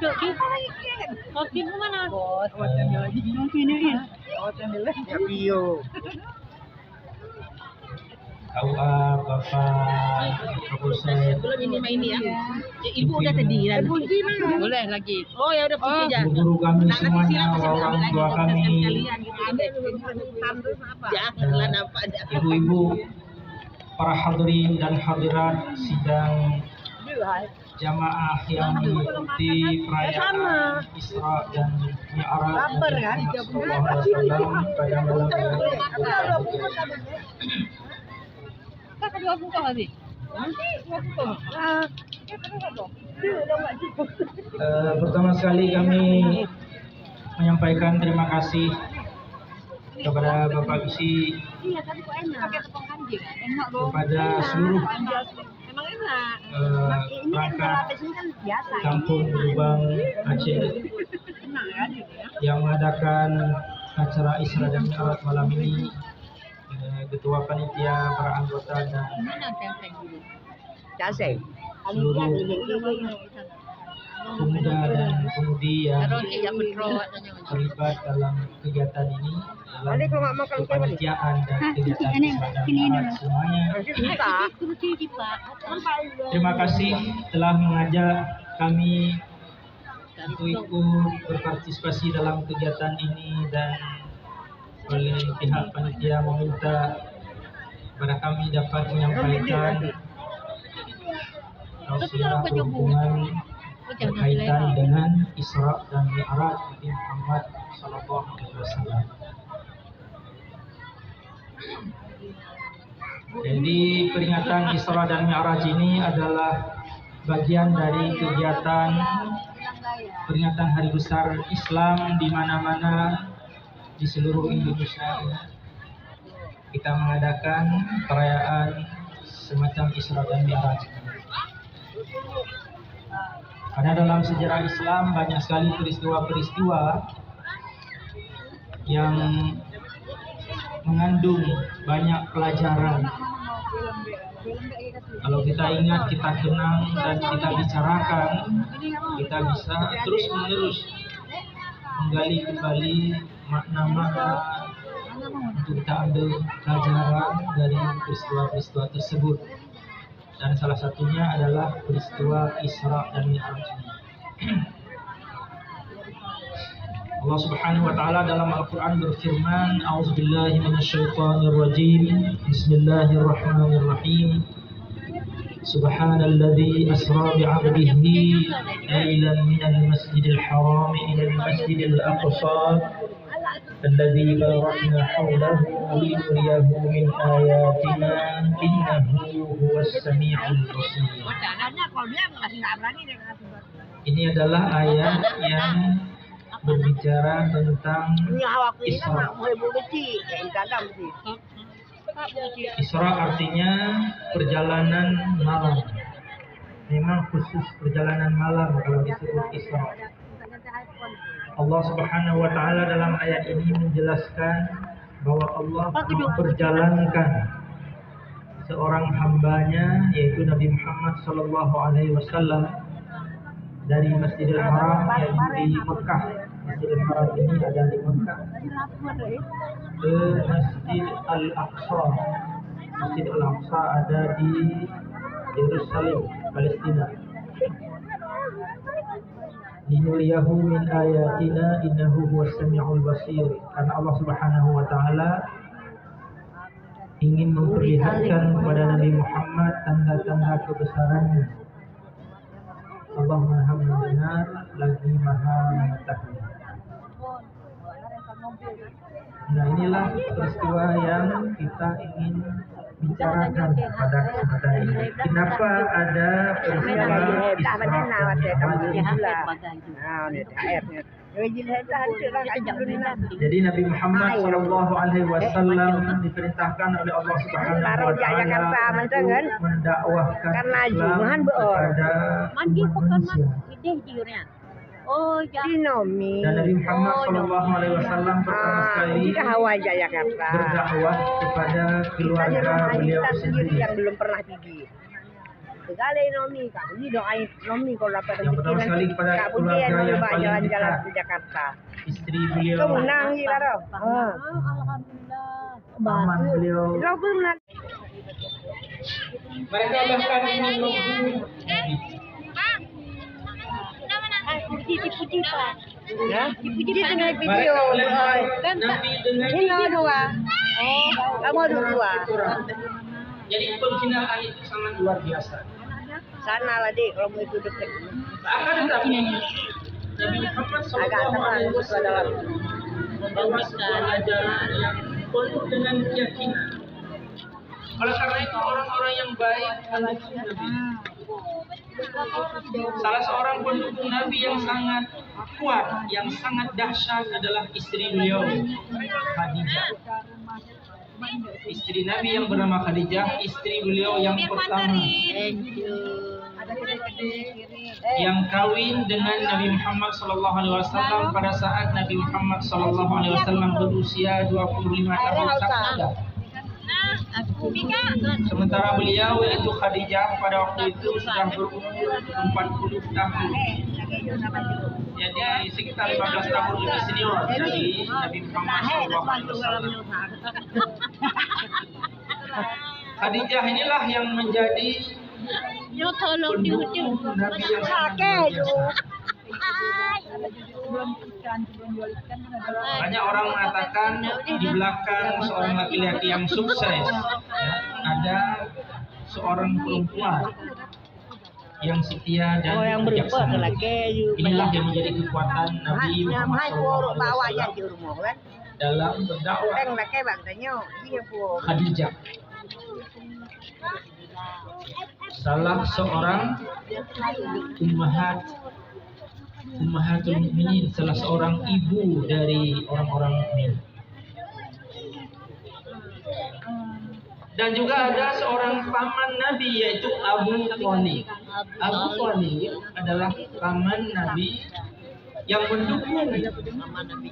duduk di. Kopi bu mana? Bos, lagi. Ini. Ya bio. KUA Bapak Kapolsek Belum ini ya. Ibu udah tadi kan? Boleh lagi. Oh ya udah putih aja. guru kami semuanya, orang tua kami, Janganlah nampak. ibu-ibu, para hadirin dan hadirat sidang jamaah yang mengikuti perayaan Isra dan Mi'raj Nabi Muhammad SAW pada malam Dua buka lagi. pertama sekali kami menyampaikan terima kasih kepada Bapak Isi, kepada seluruh perangkat Kampung Lubang Aceh yang mengadakan acara Isra dan Mi'raj malam ini, ketua panitia, para anggota dan seluruh pemuda dan pemudi yang terlibat dalam kegiatan ini, dalam kepanitiaan dan kegiatan Isra dan Mi'raj semuanya. Terima kasih telah mengajak kami untuk ikut berpartisipasi dalam kegiatan ini, dan oleh pihak panitia meminta kepada kami dapat menyampaikan tausiah berhubungan berkaitan dengan Isra dan Mi'raj Nabi Muhammad Sallallahu Alaihi Wasallam. Jadi peringatan Isra dan Mi'raj ini adalah bagian dari kegiatan peringatan Hari Besar Islam di mana-mana di seluruh Indonesia. Kita mengadakan perayaan semacam Isra dan Mi'raj. Karena dalam sejarah Islam banyak sekali peristiwa-peristiwa yang mengandung banyak pelajaran. Kalau kita ingat, kita kenang, dan kita bicarakan, kita bisa terus-menerus menggali kembali makna-makna untuk kita ambil pelajaran dari peristiwa-peristiwa tersebut. Dan salah satunya adalah peristiwa Isra dan Mi'raj. Allah Subhanahu wa taala dalam Al-Qur'an berfirman, "A'udzubillahi minasyaitonirrajim. Bismillahirrahmanirrahim. Subhanalladzi asra bi'abdihi lailan minal masjidil haram ilal masjidil aqsa alladzi barakna hawlahu linuriyahu min ayatina innahu huwas sami'ul basir." Ini adalah ayat yang berbicara tentang Isra. Isra artinya perjalanan malam. Memang khusus perjalanan malam kalau disebut Isra. Allah Subhanahu wa taala dalam ayat ini menjelaskan bahwa Allah memperjalankan seorang hambanya, yaitu Nabi Muhammad sallallahu alaihi wasallam, dari Masjidil Haram yang di Mekah. Masjidil Haram ini ada di Mekah, ke Masjid Al-Aqsa. Masjid Al-Aqsa ada di Yerusalem, Palestina. Linuriyahu min ayatina innahu huwas sami'ul basir. Karena Allah Subhanahu wa taala ingin memperlihatkan kepada Nabi Muhammad tanda-tanda kebesarannya. Allah Maha mendengar lagi Maha mengetahui. Nah, inilah peristiwa yang kita ingin bicarakan pada kesempatan ini. Kenapa ada peristiwa Isra dan Mi'raj? Jadi Nabi Muhammad Shallallahu Alaihi Wasallam diperintahkan oleh Allah Subhanahu Wa Taala mendakwahkan Islam kepada umat manusia. Dan Nabi Muhammad Shallallahu Alaihi Wasallam pertama sekali berdakwah kepada keluarga beliau sendiri. Yang belum pernah pergi. Segala nomi Kak Budi doain nomi kalau dapat Yang pertama sekali kepada Kak Budi keluarga yang coba paling jalan-jalan dekat. ke Jakarta. Istri beliau, Kau menang gila Rob. paman beliau. Rob pun menang. Mereka bahkan menunggu Dipuji Pak. Ya? Dipuji tengah video. mereka melempar Nabi dengan Ini dua. Oh, kamu dua. Jadi penghinaan itu sangat luar biasa. Sana lah dek kalau mau itu deket. Akan tetapi Nabi Muhammad Agak tenang itu SAW adalah membawa sebuah ajaran yang penuh dengan keyakinan. Oleh karena itu orang-orang yang baik mendukung Nabi. Salah seorang pendukung Nabi yang sangat kuat, yang sangat dahsyat adalah istri beliau, Khadijah. Istri Nabi yang bernama Khadijah, istri beliau yang pertama, yang kawin dengan Nabi Muhammad SAW pada saat Nabi Muhammad SAW berusia 25 tahun saja. Sementara beliau yaitu Khadijah pada waktu itu sudah berumur 40 tahun. Jadi sekitar 15 tahun lebih senior dari Nabi Muhammad SAW. Khadijah inilah yang menjadi pendukung Nabi yang sangat luar biasa. Banyak orang mengatakan di belakang seorang laki-laki yang sukses ada seorang perempuan yang setia dan bijaksana. Inilah yang menjadi kekuatan Nabi Muhammad SAW dalam berdakwah. Khadijah, salah seorang ummahatul mukminin, salah seorang ibu dari orang-orang mukmin. Dan juga ada seorang paman Nabi yaitu Abu Thalib. Abu Thalib adalah paman Nabi yang mendukung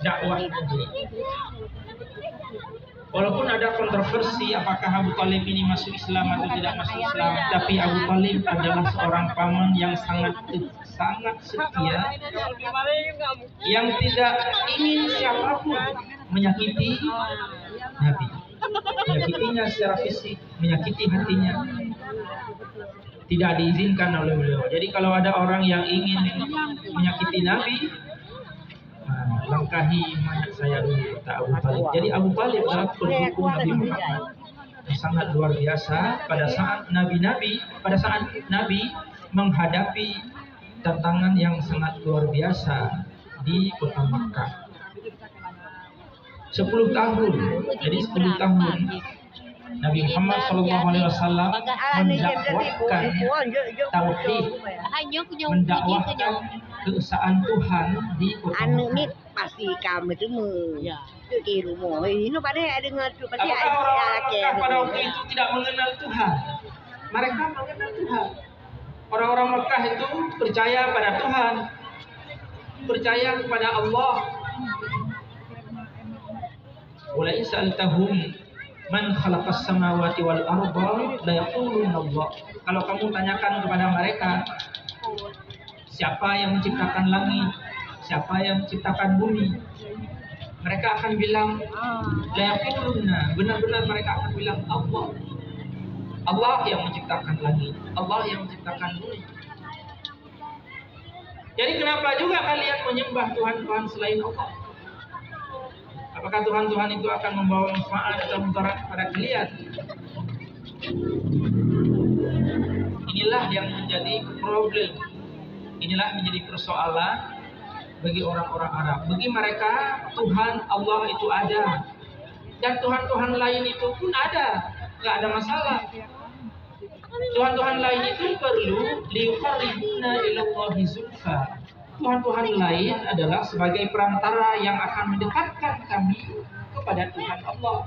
dakwah Nabi. Walaupun ada kontroversi apakah Abu Thalib ini masuk Islam atau tidak masuk Islam, tapi Abu Thalib adalah seorang paman yang sangat setia, yang tidak ingin siapapun menyakiti Nabi, menyakitinya secara fisik, menyakiti hatinya. Tidak diizinkan oleh beliau. Jadi kalau ada orang yang ingin menyakiti Nabi, langkahi mayat saya dulu, kata Abu Thalib. Jadi Abu Thalib adalah pendukung Nabi Muhammad yang sangat luar biasa pada saat Nabi menghadapi tantangan yang sangat luar biasa di kota Makkah. 10 tahun, jadi 10 tahun Nabi Muhammad SAW mendakwahkan tauhid, mendakwahkan keesaan Tuhan di kota Makkah. Pasti kamu temu di rumah ini pada ada ngatu pasti Apakah orang-orang pada waktu itu tidak mengenal Tuhan? Mereka mengenal Tuhan. Orang-orang Mekah itu percaya pada Tuhan, percaya kepada Allah. Wala in sa'altahum man khalaqas samawati wal arda la yaquluna Allah. Kalau kamu tanyakan kepada mereka, siapa yang menciptakan langit, siapa yang menciptakan bumi, mereka akan bilang la yaquluna, benar-benar mereka akan bilang Allah. Allah yang menciptakan langit, Allah yang menciptakan bumi. Jadi kenapa juga kalian menyembah Tuhan-Tuhan selain Allah? Apakah Tuhan-Tuhan itu akan membawa manfaat atau mudarat kepada kalian? Inilah yang menjadi problem. Inilah menjadi persoalan bagi orang-orang Arab. Bagi mereka Tuhan Allah itu ada, dan Tuhan-Tuhan lain itu pun ada, nggak ada masalah. Tuhan-Tuhan lain itu perlu liqarribuna ilallahi zulfa. Tuhan-Tuhan lain adalah sebagai perantara yang akan mendekatkan kami kepada Tuhan Allah.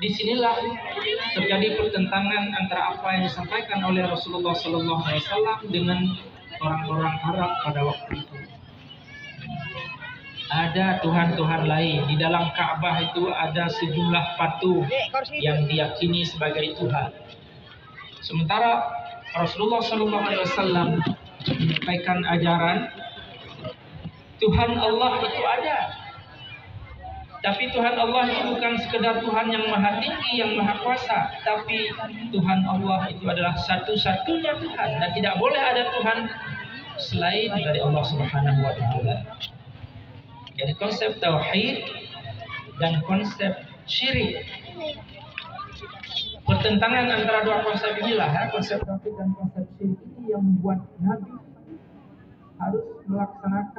Disinilah terjadi pertentangan antara apa yang disampaikan oleh Rasulullah SAW dengan orang-orang Arab pada waktu itu. Ada Tuhan-Tuhan lain. Di dalam Ka'bah itu ada sejumlah patung yang diyakini sebagai Tuhan. Sementara Rasulullah SAW menyampaikan ajaran Tuhan Allah itu ada. Tapi Tuhan Allah itu bukan sekedar Tuhan yang maha tinggi, yang maha kuasa. Tapi Tuhan Allah itu adalah satu-satunya Tuhan. Dan tidak boleh ada Tuhan selain dari Allah Subhanahu wa Ta'ala. Jadi konsep tauhid dan konsep syirik, pertentangan antara dua konsep inilah, konsep tauhid dan konsep syirik ini yang membuat Nabi harus melaksanakan